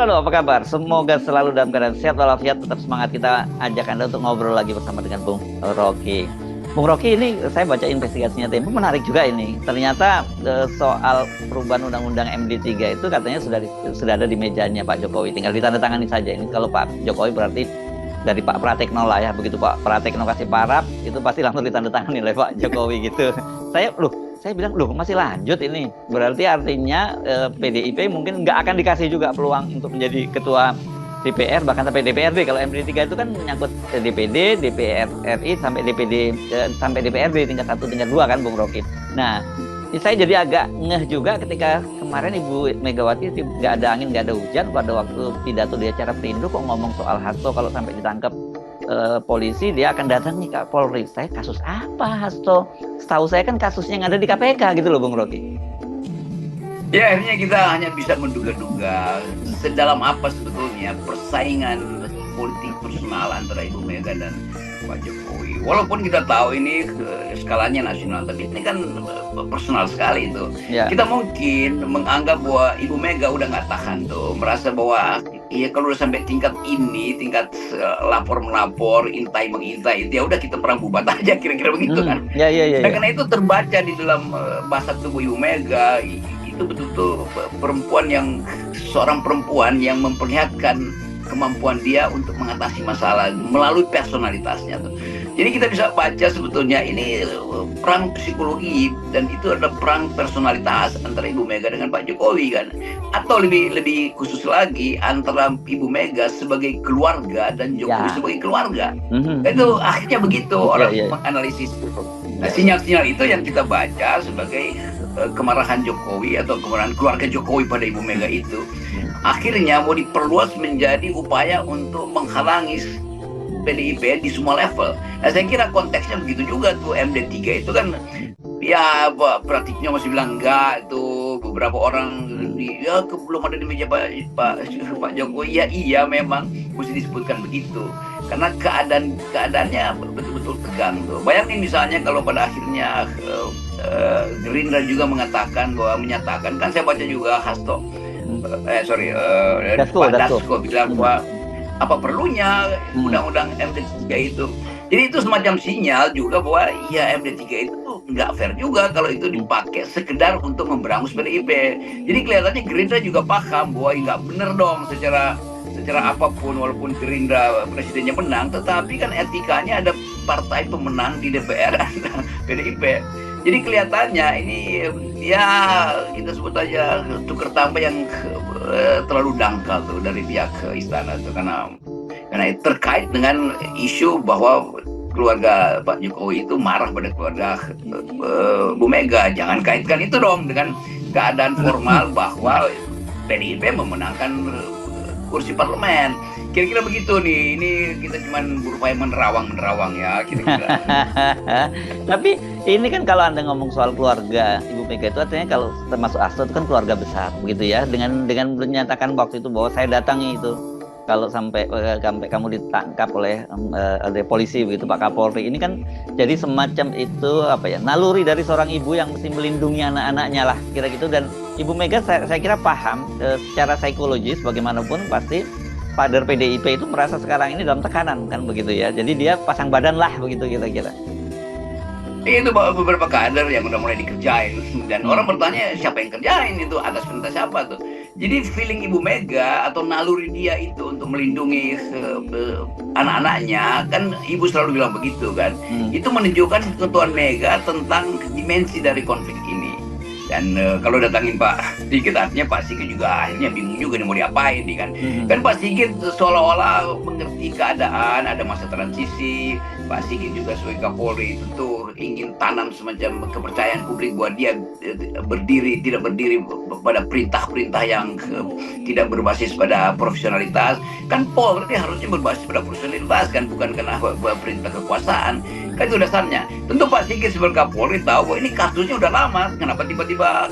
Halo, apa kabar? Semoga selalu dalam keadaan sehat walafiat, tetap semangat. Kita ajak Anda untuk ngobrol lagi bersama dengan Bung Rocky. Bung Rocky, ini saya baca investigasinya Tempo, menarik juga ini. Ternyata soal perubahan Undang-Undang MD3 itu katanya sudah ada di mejanya Pak Jokowi. Tinggal ditandatangani saja. Ini kalau Pak Jokowi berarti dari Pak Pratekno lah ya. Begitu Pak Pratekno kasih paraf, itu pasti langsung ditandatangani oleh Pak Jokowi gitu. Saya bilang, loh masih lanjut ini. Berarti artinya PDIP mungkin nggak akan dikasih juga peluang untuk menjadi ketua DPR, bahkan sampai DPRD. Kalau MD3 itu kan menyangkut DPD, DPR RI, sampai DPD, sampai DPRD tingkat 1, tingkat 2 kan Bung Rocky. Nah, saya jadi agak ngeh juga ketika kemarin Ibu Megawati nggak ada angin, nggak ada hujan pada waktu pidato di acara Perindo kok ngomong soal Hasto kalau sampai ditangkap polisi dia akan datang nih Kak Polri. Saya kasus apa Hasto? Setahu saya kan kasusnya yang ada di KPK gitu loh Bung Rocky. Ya akhirnya kita hanya bisa menduga-duga sedalam apa sebetulnya persaingan politik personal antara Ibu Mega dan Pak Jokowi. Walaupun kita tahu ini skalanya nasional, tapi ini kan personal sekali itu. Ya. Kita mungkin menganggap bahwa Ibu Mega udah nggak tahan tuh, merasa bahwa ya kalau udah sampai tingkat ini, tingkat lapor melapor, intai mengintai, ya udah kita perang bubat aja kira-kira begitu kan. Ya. Karena itu terbaca di dalam bahasa tubuh Ibu Mega. Itu betul-betul seorang perempuan yang memperlihatkan kemampuan dia untuk mengatasi masalah melalui personalitasnya tuh. Jadi kita bisa baca sebetulnya ini perang psikologi dan itu adalah perang personalitas antara Ibu Mega dengan Pak Jokowi kan. Atau lebih khusus lagi antara Ibu Mega sebagai keluarga dan Jokowi sebagai keluarga. Itu akhirnya begitu orang menganalisis. Nah, sinyal-sinyal itu yang kita baca sebagai kemarahan Jokowi atau kemarahan keluarga Jokowi pada Ibu Mega itu akhirnya mau diperluas menjadi upaya untuk menghalangi PDIP di semua level. Nah, saya kira konteksnya begitu juga tuh MD3 itu kan ya Pratikno masih bilang enggak itu, beberapa orang belum ada di meja Pak Jokowi. Ya iya memang mesti disebutkan begitu karena keadaannya betul-betul tegang tuh. Bayangin misalnya kalau pada akhirnya Gerindra juga menyatakan kan saya baca juga Hasto Pak Dasko bilang bahwa apa perlunya undang-undang MD3 itu. Jadi itu semacam sinyal juga bahwa ya MD3 itu nggak fair juga kalau itu dipakai sekedar untuk memberangus PDIP. Jadi kelihatannya Gerindra juga paham bahwa nggak benar dong secara apapun, walaupun Gerindra presidennya menang, tetapi kan etikanya ada partai pemenang di DPR dan PDIP. Jadi kelihatannya ini ya kita sebut aja tukar tambah yang terlalu dangkal tuh dari pihak istana tuh karena terkait dengan isu bahwa keluarga Pak Jokowi itu marah pada keluarga Bu Mega. Jangan kaitkan itu dong dengan keadaan formal bahwa PDIP memenangkan kursi parlemen. Kira-kira begitu nih. Ini kita cuma berupaya menerawang ya kira-kira. Tapi ini kan kalau Anda ngomong soal keluarga Ibu Mega itu artinya kalau termasuk Hasto itu kan keluarga besar begitu ya. Dengan menyatakan waktu itu bahwa saya datangi itu kalau sampai kamu ditangkap oleh polisi begitu Pak Kapolri. Ini kan jadi semacam itu naluri dari seorang ibu yang mesti melindungi anak-anaknya lah kira gitu. Dan Ibu Mega saya kira paham secara psikologis bagaimanapun pasti kader PDIP itu merasa sekarang ini dalam tekanan kan begitu ya. Jadi dia pasang badan lah begitu kira-kira. Itu beberapa kader yang udah mulai dikerjain dan orang bertanya siapa yang kerjain itu, atas perintah siapa tuh. Jadi feeling Ibu Mega atau naluri dia itu untuk melindungi anak-anaknya kan Ibu selalu bilang begitu kan. Itu menunjukkan ketuaan Mega tentang dimensi dari konflik ini. Dan kalau datangin Pak Sigit artinya Pak Sigit juga akhirnya bingung juga nih mau diapain nih kan. Kan Pak Sigit seolah-olah mengerti keadaan, ada masa transisi. Pak Sigit juga sebagai Kapolri tentu ingin tanam semacam kepercayaan publik bahwa dia tidak berdiri pada perintah-perintah yang tidak berbasis pada profesionalitas. Kan Polri harusnya berbasis pada profesionalitas kan, bukan karena perintah kekuasaan. Kan itu dasarnya. Tentu Pak Sigit sebagai Kapolri tahu bahwa ini kasusnya udah lama, kenapa tiba-tiba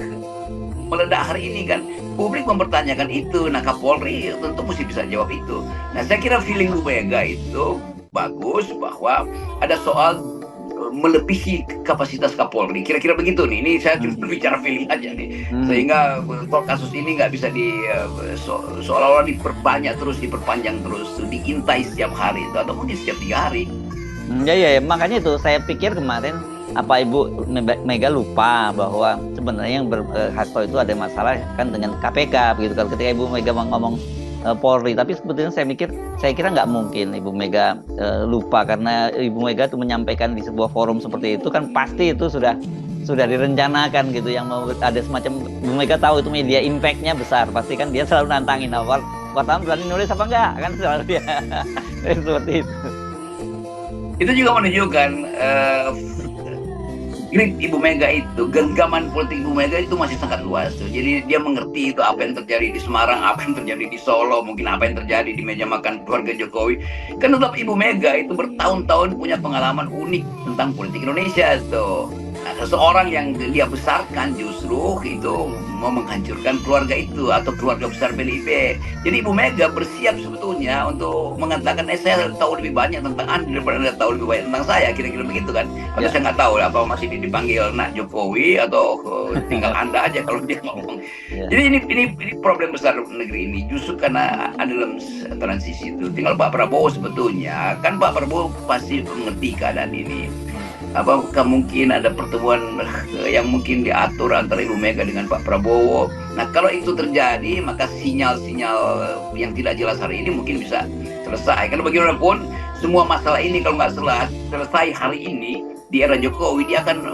meledak hari ini kan. Publik mempertanyakan itu, nah Kapolri tentu mesti bisa jawab itu. Nah saya kira feeling Bu Mega itu bagus bahwa ada soal melebihi kapasitas Kapolri. Kira-kira begitu nih. Ini saya cuma bicara feeling aja nih. Sehingga kasus ini nggak bisa seolah-olah diperbanyak terus, diperpanjang terus, diintai setiap hari itu atau mungkin setiap 3 hari. Ya, makanya itu saya pikir kemarin apa Ibu Mega lupa bahwa sebenarnya yang Hasto itu ada masalah kan dengan KPK begitu. Kalau ketika Ibu Mega ngomong Polri, tapi sebetulnya saya kira nggak mungkin Ibu Mega lupa, karena Ibu Mega itu menyampaikan di sebuah forum seperti itu kan pasti itu sudah direncanakan gitu, yang mau ada semacam Ibu Mega tahu itu media impact-nya besar, pasti kan dia selalu nantangin wartawan berani nulis apa enggak kan, selalu dia seperti itu. Itu juga menunjukkan grip Ibu Mega itu, genggaman politik Ibu Mega itu masih sangat luas tuh. Jadi dia mengerti itu apa yang terjadi di Semarang, apa yang terjadi di Solo, mungkin apa yang terjadi di meja makan keluarga Jokowi. Kan tetap Ibu Mega itu bertahun-tahun punya pengalaman unik tentang politik Indonesia tuh. Nah, seseorang yang dia besarkan justru itu mau menghancurkan keluarga itu atau keluarga besar PDIP. Jadi Ibu Mega bersiap sebetulnya untuk mengatakan saya tahu lebih banyak tentang Anda daripada Anda tahu lebih banyak tentang saya, kira-kira begitu kan. Atau saya nggak tahu apa masih dipanggil Nak Jokowi atau tinggal Anda aja kalau dia ngomong. Jadi ini problem besar negeri ini justru karena ada dalam transisi itu. Tinggal Pak Prabowo sebetulnya kan Pak Prabowo pasti mengerti keadaan ini. Apakah mungkin ada pertemuan yang mungkin diatur antara Ibu Mega dengan Pak Prabowo? Nah, kalau itu terjadi, maka sinyal-sinyal yang tidak jelas hari ini mungkin bisa selesai. Karena bagaimanapun, semua masalah ini kalau nggak selesai hari ini, di era Jokowi, dia akan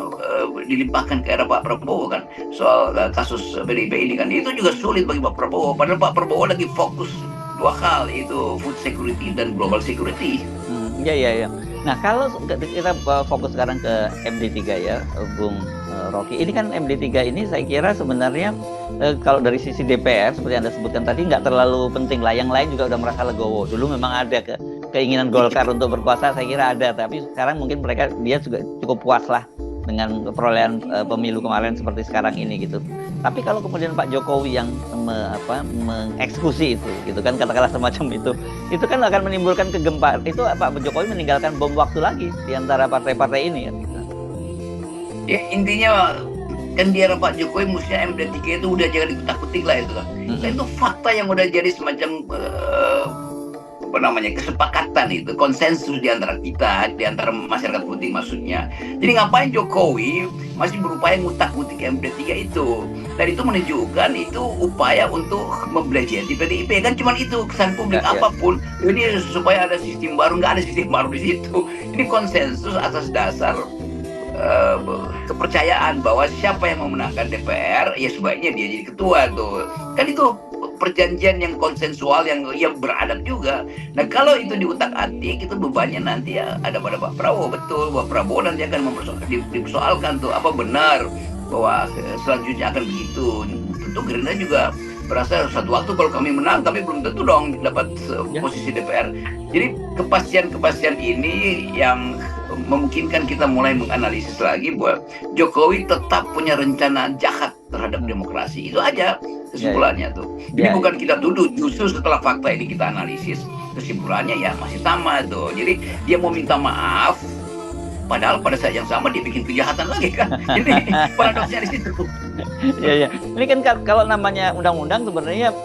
dilimpahkan ke era Pak Prabowo kan. Soal kasus PDIP ini kan, itu juga sulit bagi Pak Prabowo. Padahal Pak Prabowo lagi fokus 2 hal, itu food security dan global security. Iya. Nah, kalau kita fokus sekarang ke MD3 ya, Bung Rocky. Ini kan MD3 ini saya kira sebenarnya kalau dari sisi DPR seperti Anda sebutkan tadi nggak terlalu penting lah. Yang lain juga udah merasa legowo. Dulu memang ada keinginan Golkar untuk berkuasa, saya kira ada. Tapi sekarang mungkin dia juga cukup puas lah dengan perolehan pemilu kemarin seperti sekarang ini gitu. Tapi kalau kemudian Pak Jokowi yang mengeksekusi itu gitu kan, katakanlah semacam itu kan akan menimbulkan kegempaan. Itu Pak Jokowi meninggalkan bom waktu lagi di antara partai-partai ini kan. Ya, intinya kan di era Pak Jokowi mestinya MD3 itu udah jangan dikutak-kutik lah itu kan. Dan itu fakta yang udah jadi semacam kesepakatan itu, konsensus di antara kita, di antara masyarakat putih maksudnya. Jadi ngapain Jokowi masih berupaya ngutak-ngutik MD3 itu? Dan itu menunjukkan itu upaya untuk membelajari PDIP kan, cuman itu kesan publik apapun. Ini supaya ada sistem baru, nggak ada sistem baru di situ. Ini konsensus atas dasar kepercayaan bahwa siapa yang memenangkan DPR ya sebaiknya dia jadi ketua tuh. Kan itu perjanjian yang konsensual yang beradab juga. Nah, kalau itu diutak-atik, itu bebannya nanti ya ada pada Pak Prabowo. Betul, Pak Prabowo nanti akan dipersoalkan tuh apa benar bahwa selanjutnya akan begitu. Tentu Gerindra juga berasa suatu waktu kalau kami menang, tapi belum tentu dong dapat posisi DPR. Jadi kepastian ini yang memungkinkan kita mulai menganalisis lagi bahwa Jokowi tetap punya rencana jahat terhadap demokrasi. Itu aja kesimpulannya tuh. Jadi bukan kita tuduh, justru setelah fakta ini kita analisis, kesimpulannya ya masih sama tuh. Jadi dia mau minta maaf, padahal pada saat yang sama dia bikin kejahatan lagi kan. Ini paradoksnya di situ. Iya. Ini kan kalau namanya undang-undang sebenarnya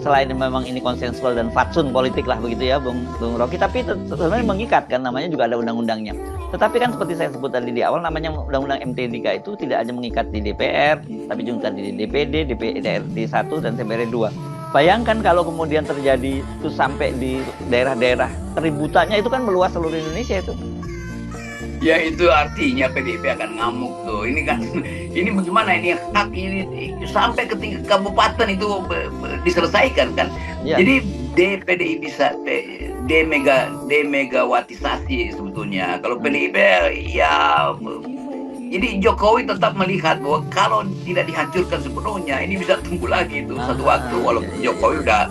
selain memang ini konsensual dan fatsun politik lah begitu ya, Bung Rocky, tapi sebenarnya mengikat kan, namanya juga ada undang-undangnya. Tetapi kan seperti saya sebut tadi di awal, namanya undang-undang MT3 itu tidak hanya mengikat di DPR, tapi juga di DPD, DPRD 1 dan DPRD 2. Bayangkan kalau kemudian terjadi itu sampai di daerah-daerah, keributannya itu kan meluas seluruh Indonesia itu. Ya itu artinya PDIP akan ngamuk tuh. Ini kan, ini bagaimana ini hak ini sampai ke tingkat kabupaten itu diselesaikan kan. Jadi PDIP bisa demegawatisasi sebetulnya. Kalau PDIP ya, jadi Jokowi tetap melihat bahwa kalau tidak dihancurkan sepenuhnya ini bisa tumbuh lagi itu satu waktu, walaupun Jokowi udah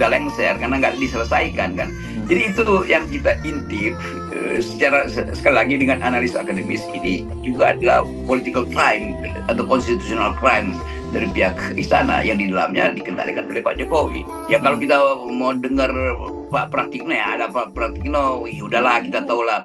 lengser karena nggak diselesaikan kan. Jadi itu yang kita intip secara sekali lagi dengan analis akademis, ini juga adalah political crime atau constitutional crime dari pihak istana yang di dalamnya dikendalikan oleh Pak Jokowi. Ya kalau kita mau dengar Pak Pratikno, ya ada Pak Pratikno, ya udahlah kita tahu lah